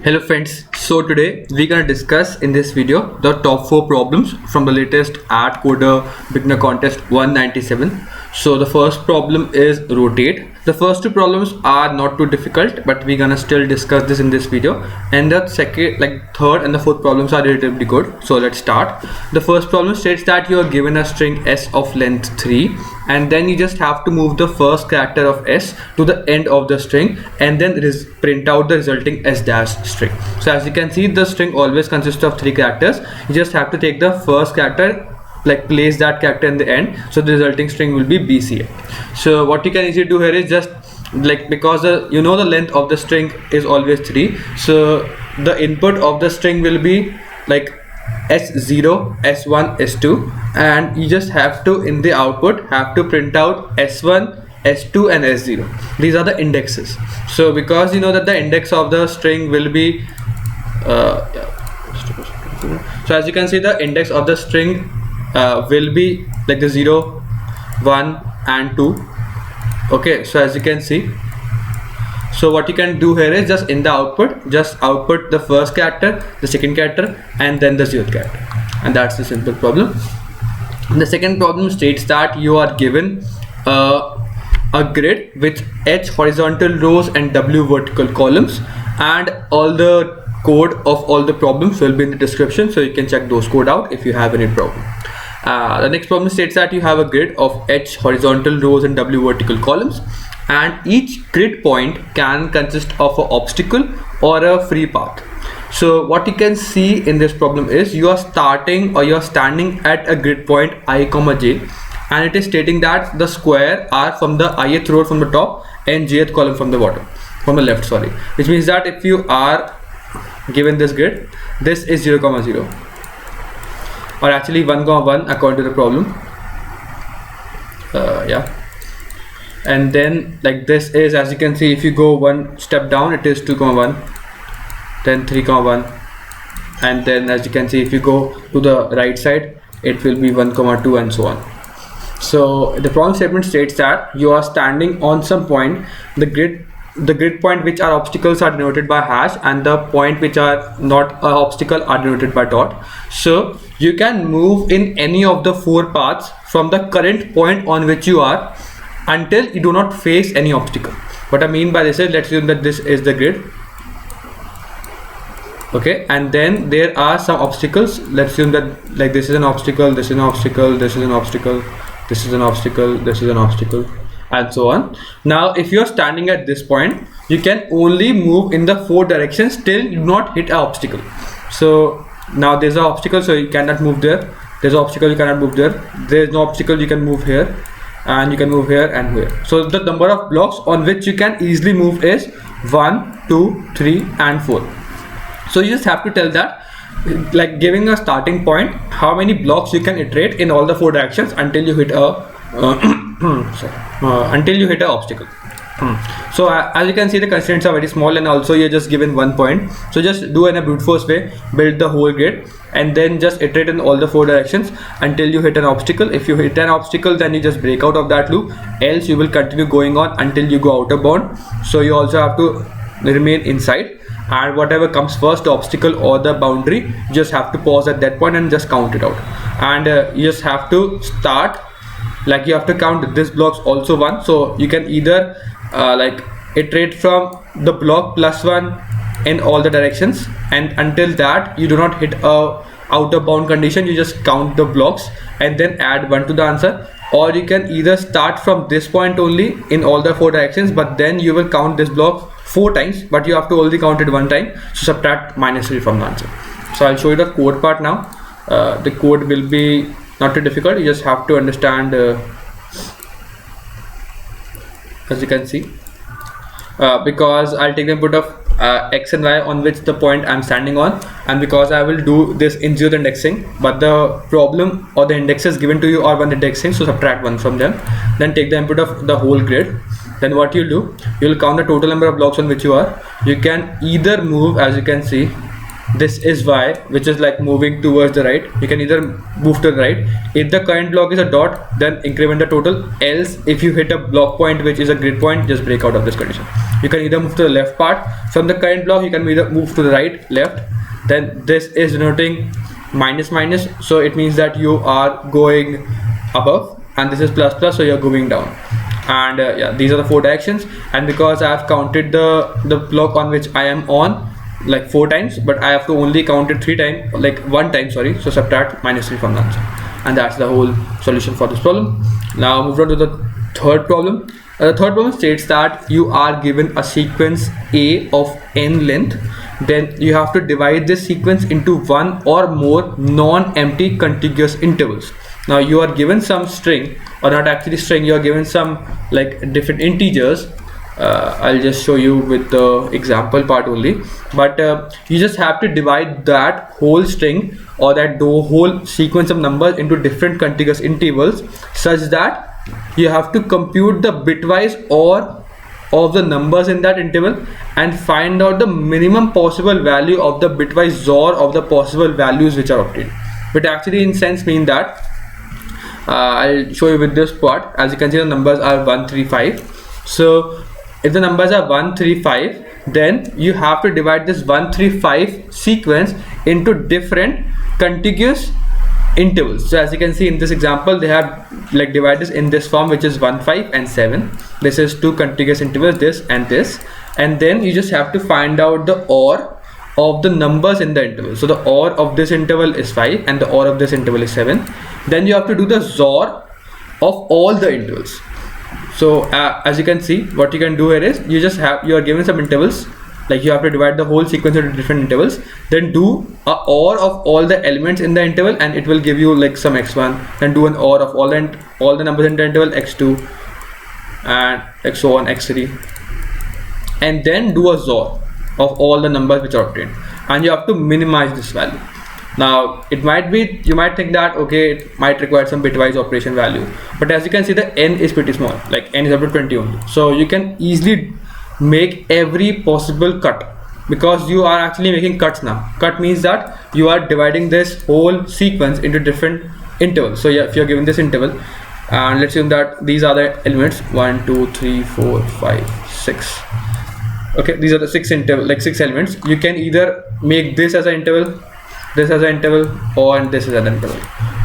Hello friends, so today we're gonna discuss in this video the top 4 problems from the latest AtCoder beginner contest 197. So the first problem is rotate. The first two problems are not too difficult, but we're gonna still discuss this in this video. And the third and the fourth problems are relatively good. So let's start. The first problem states that you are given a string S of length 3, and then you just have to move the first character of S to the end of the string and then print out the resulting S dash string. So as you can see, the string always consists of 3 characters. You just have to take the first character, place that character in the end, so the resulting string will be BCA. So what you can easily do here is just because the length of the string is always 3, so the input of the string will be S0, S1, S2, and you just have to in the output have to print out S1, S2 and S0. These are the indexes. So because you know that the index of the string will be so as you can see, the index of the string will be like the 0, 1 and 2. Okay, so as you can see, so what you can do here is just in the output, just output the first character, the second character, and then the 0th character, and that's the simple problem. The second problem states that you are given a grid with H horizontal rows and W vertical columns, and all the code of all the problems will be in the description, so you can check those code out if you have any problem. The next problem states that you have a grid of H horizontal rows and W vertical columns, and each grid point can consist of an obstacle or a free path. So what you can see in this problem is you are starting or you are standing at a grid point I, j, and it is stating that the square are from the ith row from the top and jth column from the bottom, from the left, sorry, which means that if you are given this grid, this is 0, 0, or actually 1, 1 according to the problem. And then this is, as you can see, if you go one step down, it is 2, 1, then 3, 1, and then as you can see, if you go to the right side, it will be 1, 2 and so on. So the problem statement states that you are standing on some point. The grid point which are obstacles are denoted by hash, and the point which are not an obstacle are denoted by dot. So you can move in any of the 4 paths from the current point on which you are until you do not face any obstacle. What I mean by this is, let's assume that this is the grid. Okay, and then there are some obstacles. Let's assume that this is an obstacle, this is an obstacle, this is an obstacle, this is an obstacle, this is an obstacle, and so on. Now if you are standing at this point, you can only move in the 4 directions till you do not hit an obstacle. So now there's an obstacle, so you cannot move there. There's an obstacle, you cannot move there. There's no obstacle, you can move here, and you can move here and here. So the number of blocks on which you can easily move is 1, 2, 3 and 4. So you just have to tell that, giving a starting point, how many blocks you can iterate in all the 4 directions until you hit a until you hit an obstacle. So as you can see, the constraints are very small, and also you're just given 1 point. So just do in a brute force way, build the whole grid, and then just iterate in all the 4 directions until you hit an obstacle. If you hit an obstacle, then you just break out of that loop, else you will continue going on until you go out of bound. So you also have to remain inside, and whatever comes first, the obstacle or the boundary, you just have to pause at that point and just count it out. And you just have to start, you have to count this blocks also 1. So you can either iterate from the block +1 in all the directions, and until that you do not hit a out of bound condition, you just count the blocks and then add 1 to the answer. Or you can either start from this point only in all the 4 directions, but then you will count this block 4 times, but you have to only count it 1 time, so subtract -3 from the answer. So I'll show you the code part now. The code will be not too difficult, you just have to understand, as you can see, because I'll take the input of x and y on which the point I'm standing on, and because I will do this in 0th indexing, but the problem or the indexes given to you are 1 indexing, so subtract 1 from them. Then take the input of the whole grid. Then what you'll do, you'll count the total number of blocks on which you are. You can either move, as you can see, this is y, which is like moving towards the right. You can either move to the right. If the current block is a dot, then increment the total. Else, if you hit a block point which is a grid point, just break out of this condition. You can either move to the left part from the current block. You can either move to the right, left. Then this is denoting minus minus, so it means that you are going above, and this is plus plus, so you're going down. And yeah, these are the 4 directions. And because I have counted the block on which I am on like 4 times, but I have to only count it 3 times, like 1 time, sorry, so subtract -3 from the answer. And that's the whole solution for this problem. Now move on to the third problem. The third problem states that you are given a sequence A of n length. Then you have to divide this sequence into 1 or more non-empty contiguous intervals. Now you are given some string, or not actually string, you are given some like different integers. I'll just show you with the example part only, but you just have to divide that whole string or that whole sequence of numbers into different contiguous intervals, such that you have to compute the bitwise OR of the numbers in that interval and find out the minimum possible value of the bitwise XOR of the possible values which are obtained. But actually in sense mean that I'll show you with this part. As you can see, the numbers are 1 3 5. So if the numbers are 1 3 5, then you have to divide this 1 3 5 sequence into different contiguous intervals. So as you can see in this example, they have like divided this in this form, which is 1 5 and 7. This is 2 contiguous intervals, this and this, and then you just have to find out the OR of the numbers in the interval. So the OR of this interval is 5 and the OR of this interval is 7. Then you have to do the XOR of all the intervals. So as you can see, what you can do here is you are given some intervals, like you have to divide the whole sequence into different intervals, then do a OR of all the elements in the interval, and it will give you like some x1, then do an OR of all the numbers in the interval, x2 and x1 x3, and then do a XOR of all the numbers which are obtained, and you have to minimize this value. Now it might be, you might think that okay, it might require some bitwise operation value, but as you can see, the n is pretty small, like n is up to 20 only, so you can easily make every possible cut, because you are actually making cuts now. Cut means that you are dividing this whole sequence into different intervals. So yeah, if you're given this interval, and let's assume that these are the elements 1 2 3 4 5 6. Okay, these are the 6 elements. You can either make this as an interval, this as an interval, or this as an interval,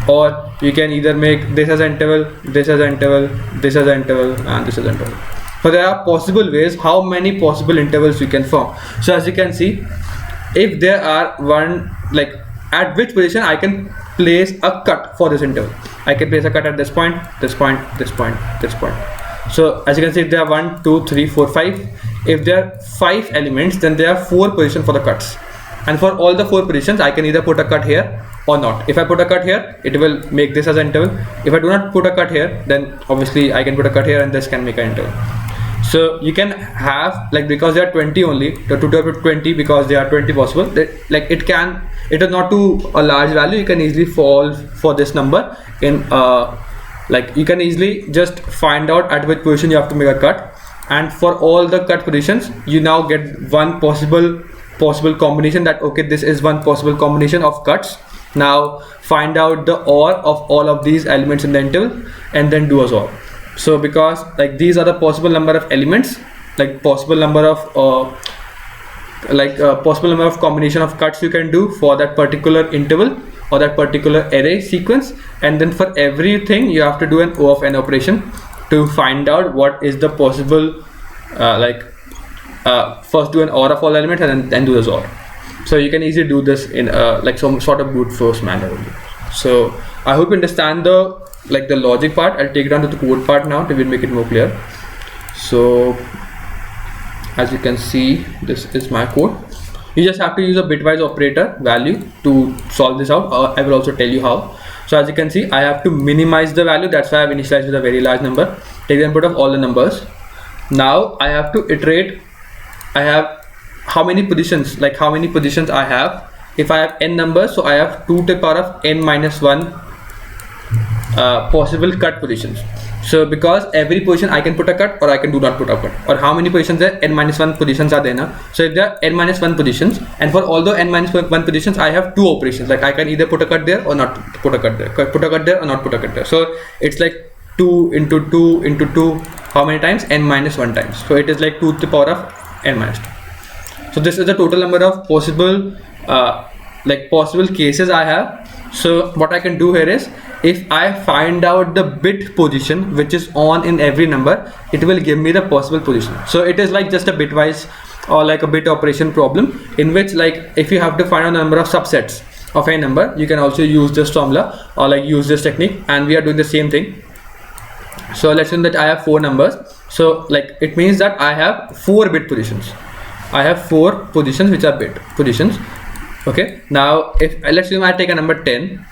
or you can either make this as an interval, this as an interval, this as an interval, and this as an interval. So there are possible ways, how many possible intervals you can form. So as you can see, if there are one, like at which position I can place a cut for this interval. I can place a cut at this point, this point, this point, this point. So as you can see, if there are 1 2 3 4 5, if there are 5 elements, then there are 4 positions for the cuts, and for all the 4 positions I can either put a cut here or not. If I put a cut here, it will make this as an interval. If I do not put a cut here, then obviously I can put a cut here and this can make an interval. So you can have, like, because there are 20 only, the 2 to 20, because there are 20 possible, that like it is not too a large value. You can easily fall for this number in like you can easily just find out at which position you have to make a cut, and for all the cut positions you now get one possible combination, that okay, this is one possible combination of cuts. Now find out the OR of all of these elements in the interval and then do a XOR. So because like these are the possible number of elements, like possible number of possible number of combination of cuts you can do for that particular interval or that particular array sequence, and then for everything you have to do an O of n operation to find out what is the possible first do an OR of all elements and then do the XOR. So you can easily do this in like some sort of brute force manner only. So I hope you understand the logic part. I'll take it down to the code part now to make it more clear. So as you can see, this is my code. You just have to use a bitwise operator value to solve this out. I will also tell you how. So as you can see, I have to minimize the value. That's why I've initialized with a very large number. Take the input of all the numbers. Now I have to iterate. I have how many positions, I have. If I have n numbers, so I have 2 to the power of n minus 1 possible cut positions. So because every position I can put a cut or I can do not put a cut, or how many positions there, n-1 positions are there now. So if there are n-1 positions, and for all the n-1 positions I have two operations, like I can either put a cut there or not put a cut there, put a cut there or not put a cut there. So it's like 2 into 2 into 2, how many times? n-1 times. So it is like 2 to the power of n-2. So this is the total number of possible possible cases I have. So what I can do here is, if I find out the bit position which is on in every number, it will give me the possible position. So it is like just a bitwise or like a bit operation problem, in which like if you have to find out the number of subsets of a number, you can also use this formula or like use this technique, and we are doing the same thing. So let's assume that I have 4 numbers. So like it means that I have 4 bit positions. I have 4 positions which are bit positions. Okay, now if let's assume I take a number 10,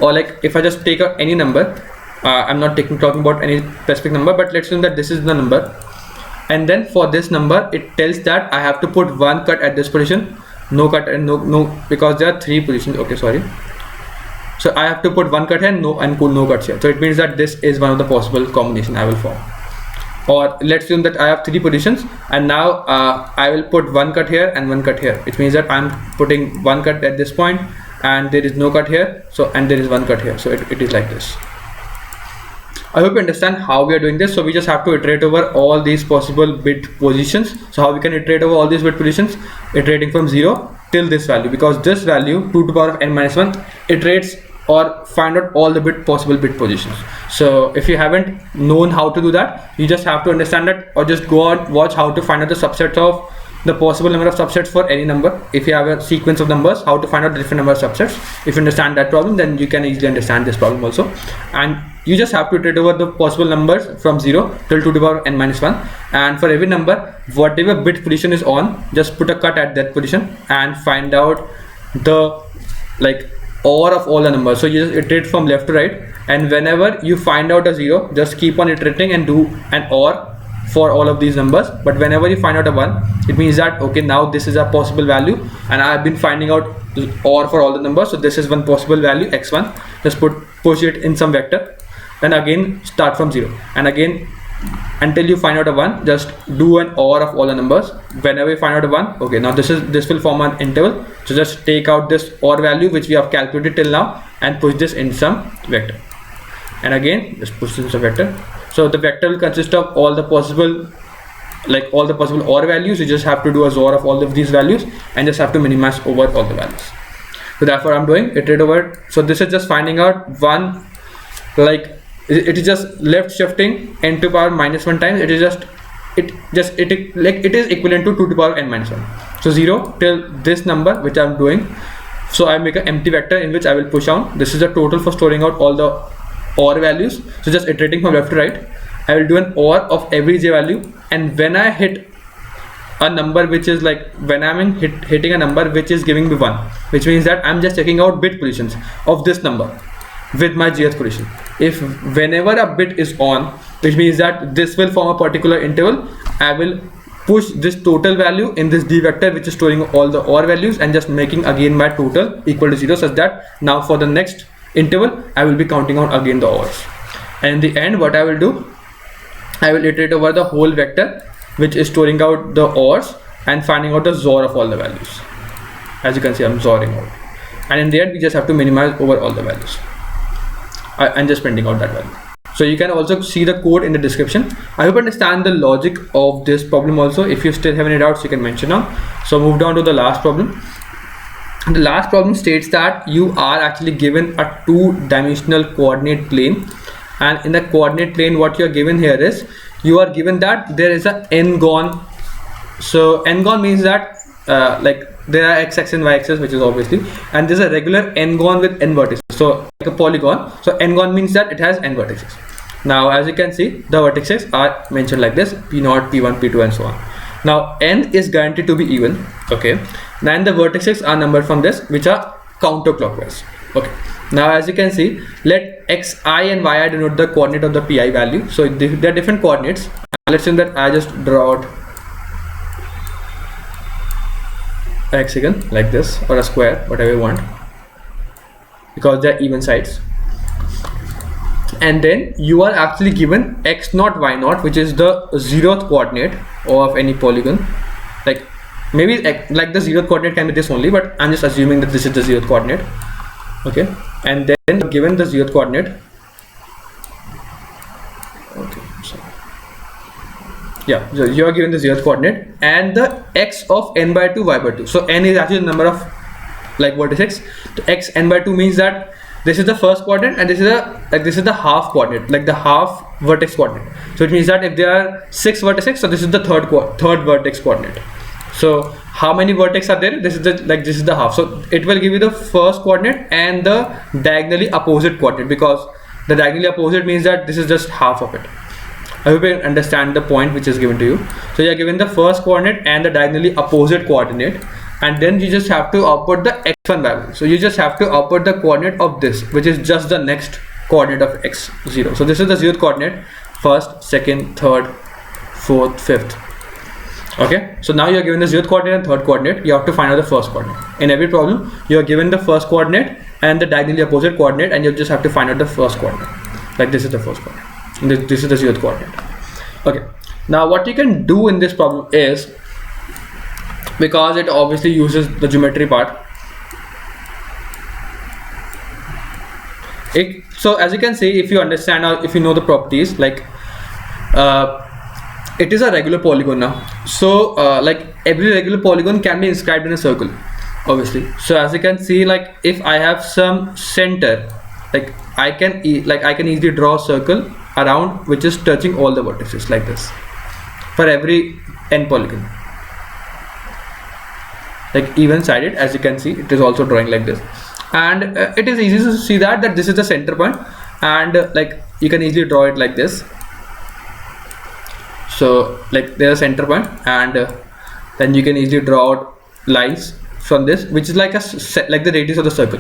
or like if I just take out any number, I'm not talking about any specific number, but let's assume that this is the number, and then for this number it tells that I have to put 1 cut at this position, no cut, and no because there are 3 positions. Okay, sorry. So I have to put 1 cut here, and put no cuts here. So it means that this is one of the possible combination I will form. Or let's assume that I have 3 positions, and now I will put 1 cut here and 1 cut here. It means that I'm putting 1 cut at this point, and there is no cut here, so and there is 1 cut here. So it is like this. I hope you understand how we are doing this. So we just have to iterate over all these possible bit positions. So how we can iterate over all these bit positions? Iterating from 0 till this value, because this value 2 to the power of n-1 iterates or find out all the possible bit positions. So if you haven't known how to do that, you just have to understand that, or just go out, watch how to find out the subsets of the possible number of subsets for any number. If you have a sequence of numbers, how to find out the different number of subsets. If you understand that problem, then you can easily understand this problem also. And you just have to iterate over the possible numbers from 0 till 2 to the power of n-1, and for every number, whatever bit position is on, just put a cut at that position and find out the OR of all the numbers. So you just iterate from left to right, and whenever you find out a 0, just keep on iterating and do an OR for all of these numbers. But whenever you find out a 1, it means that okay, now this is a possible value, and I have been finding out OR for all the numbers. So this is one possible value, x1. Just push it in some vector, then again start from 0, and again until you find out a 1, just do an OR of all the numbers. Whenever you find out a 1, okay, now this will form an interval. So just take out this OR value which we have calculated till now and push this in some vector, and again just push this in some vector. So the vector will consist of all the possible OR values. You just have to do a XOR of all of these values and just have to minimize over all the values. So therefore I'm doing iterate over. So this is just finding out one, it is just left shifting n to the power -1 times. It is it is equivalent to 2 to the power n-1. So 0 till this number which I'm doing. So I make an empty vector in which I will push on. This is a total for storing out all the OR values. So just iterating from left to right, I will do an OR of every j value, and when I hit a number which is when I'm hitting a number which is giving me 1, which means that I'm just checking out bit positions of this number with my jth position. If whenever a bit is on, which means that this will form a particular interval, I will push this total value in this d vector which is storing all the OR values and just making again my total equal to 0, such that now for the next interval I will be counting out again the ORs. And in the end, what I will do, I will iterate over the whole vector which is storing out the ORs and finding out the XOR of all the values. As you can see, I'm XORing out, and in the end we just have to minimize over all the values and just printing out that value. So you can also see the code in the description. I hope you understand the logic of this problem also. If you still have any doubts, you can mention now. So move down to the last problem. The last problem states that you are actually given a 2-dimensional coordinate plane, and in the coordinate plane what you are given here is, you are given that there is a n-gon. So n-gon means that there are x-axis and y-axis, which is obviously, and there's a regular n-gon with n vertices, so like a polygon. So n-gon means that it has n vertices. Now as you can see, the vertices are mentioned like this: p0, p1, p2, and so on. Now n is guaranteed to be even, okay, and the vertices are numbered from this, which are counterclockwise. Okay, now as you can see, let xi and yi denote the coordinate of the pi value. So there are different coordinates. Let's say that I just draw out a hexagon like this, or a square, whatever you want, because they are even sides. and then you are actually given x0 y0, which is the 0th coordinate of any polygon. Like maybe like the 0th coordinate can be this only, but I'm just assuming that this is the 0th coordinate. Okay, and then given the 0th coordinate, okay, so yeah, so you are given the 0th coordinate and the x of n by 2 y by 2. So n is actually the number of like vertices. So x n by 2 means that this is the first coordinate and this is the half coordinate, like the half vertex coordinate. So it means that if there are 6 vertices, so this is the third vertex coordinate. So how many vertex are there? This is the half. So it will give you the first coordinate and the diagonally opposite coordinate, because the diagonally opposite means that this is just half of it. I hope you understand the point which is given to you. So you are given the first coordinate and the diagonally opposite coordinate, and then you just have to output the x1 value. So you just have to output the coordinate of this, which is just the next coordinate of x0. So this is the 0th coordinate, first, second, third, fourth, fifth. Okay, so now you are given the 0th coordinate and third coordinate. You have to find out the first coordinate. In every problem, you are given the first coordinate and the diagonally opposite coordinate, and you just have to find out the first coordinate. Like this is the first coordinate. This is the 0th coordinate. Okay, now what you can do in this problem is, because it obviously uses the geometry part, so as you can see, if you understand or if you know the properties, like it is a regular polygon now. So like every regular polygon can be inscribed in a circle, obviously. So as you can see, like if I have some center, like I can easily draw a circle around which is touching all the vertices like this for every n polygon, like even sided. As you can see, it is also drawing like this, and it is easy to see that this is the center point, and like you can easily draw it like this. So like there's a center point, and then you can easily draw out lines from this, which is like the radius of the circle,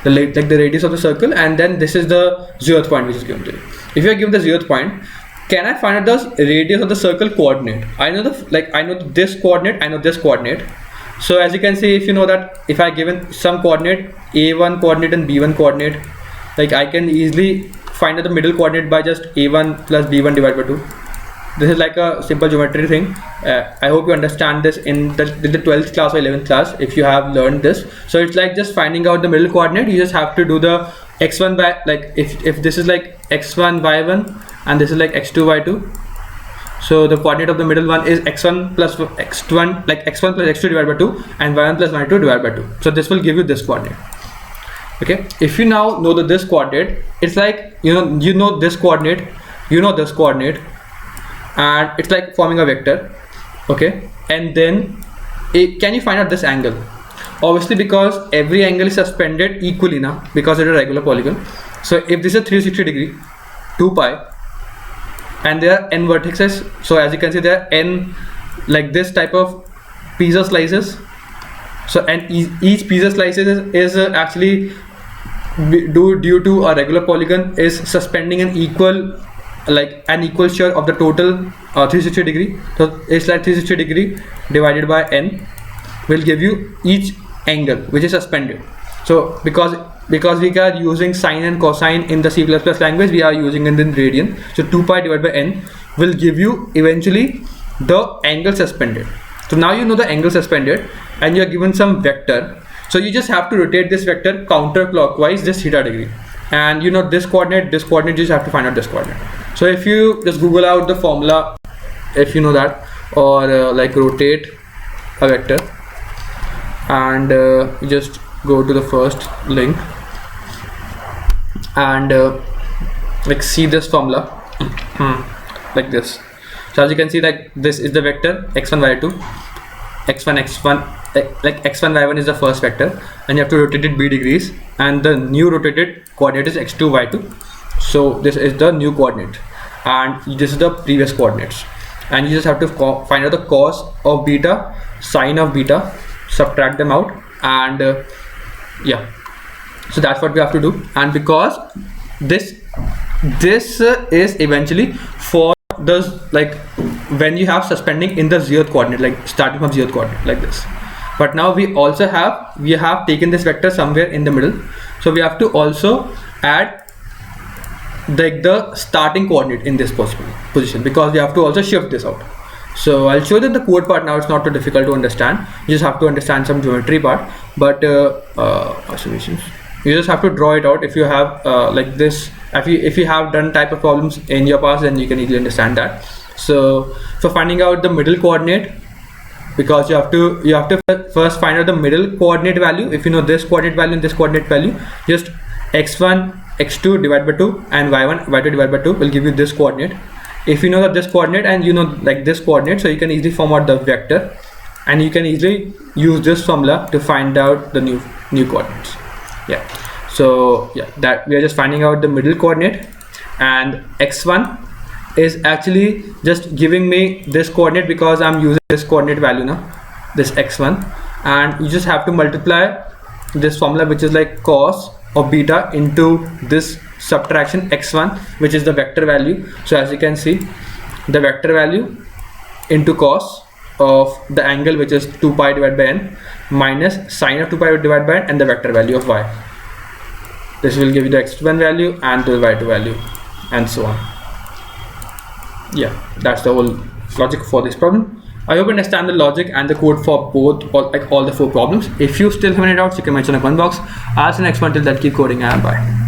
like the radius of the circle, and then this is the 0th point which is given to you. If you are given the 0th point, can I find out the radius of the circle coordinate? I know this coordinate, I know this coordinate. So as you can see, if you know that if I given some coordinate, a1 coordinate and b1 coordinate, like I can easily find out the middle coordinate by just a1 plus b1 divided by 2. This is like a simple geometry thing. I hope you understand this in the 12th class or 11th class if you have learned this. So it's like just finding out the middle coordinate. You just have to do the x1 by, like if this is like x1 y1 and this is like x2 y2. So the coordinate of the middle one is x1 plus x1, like x1 plus x2 divided by 2, and y1 plus y2 divided by 2. So this will give you this coordinate. Okay, if you now know this coordinate, it's like you know this coordinate, this coordinate, and it's like forming a vector. Okay, and then can you find out this angle? Obviously, because every angle is suspended equally now, because it's a regular polygon. So if this is a 360 degree, 2 pi, and there are n vertices, so as you can see there are n like this type of pizza slices. So and each pizza slices is actually due to a regular polygon is suspending an equal share of the total 360 degree. So it's like 360 degree divided by n will give you each angle which is suspended. So because we are using sine and cosine in the C++ language, we are using it in radian. So 2 pi divided by n will give you eventually the angle suspended. So now you know the angle suspended, and you are given some vector. So you just have to rotate this vector counterclockwise this theta degree, and this coordinate, you just have to find out this coordinate. So if you just Google out the formula, if you know that, or like rotate a vector, and you just go to the first link and like see this formula like this. So as you can see, like this is the vector x1 y2, like x1 y1 is the first vector, and you have to rotate it b degrees, and the new rotated coordinate is x2 y2. So this is the new coordinate, and this is the previous coordinates, and you just have to find out the cos of beta, sine of beta, subtract them out, and yeah, so that's what we have to do. And because this is eventually for the, like when you have suspending in the 0th coordinate, like starting from 0th coordinate like this. But now we have taken this vector somewhere in the middle, so we have to also add like the starting coordinate in this position, because we have to also shift this out. So I'll show you the code part now. It's not too difficult to understand. You just have to understand some geometry part, but observations, you just have to draw it out. If you have like this, if you have done type of problems in your past, then you can easily understand that. So for finding out the middle coordinate, because you have to first find out the middle coordinate value. If you know this coordinate value and this coordinate value, just x1 x2 divided by 2 and y1 y2 divided by 2 will give you this coordinate. If you know that this coordinate and you know like this coordinate, so you can easily form out the vector, and you can easily use this formula to find out the new coordinates. Yeah, so yeah, that we are just finding out the middle coordinate, and x1 is actually just giving me this coordinate because I'm using this coordinate value now, this x1, and you just have to multiply this formula, which is like cos of beta, into this subtraction x1, which is the vector value. So as you can see, the vector value into cos of the angle, which is 2 pi divided by n, minus sine of 2 pi divided by n, and the vector value of y. This will give you the x1 value and the y2 value, and so on. Yeah, that's the whole logic for this problem. I hope you understand the logic and the code for both, or like all the 4 problems. If you still have any doubts, you can mention in the comment box. I'll see you next one. Till then, keep coding and bye.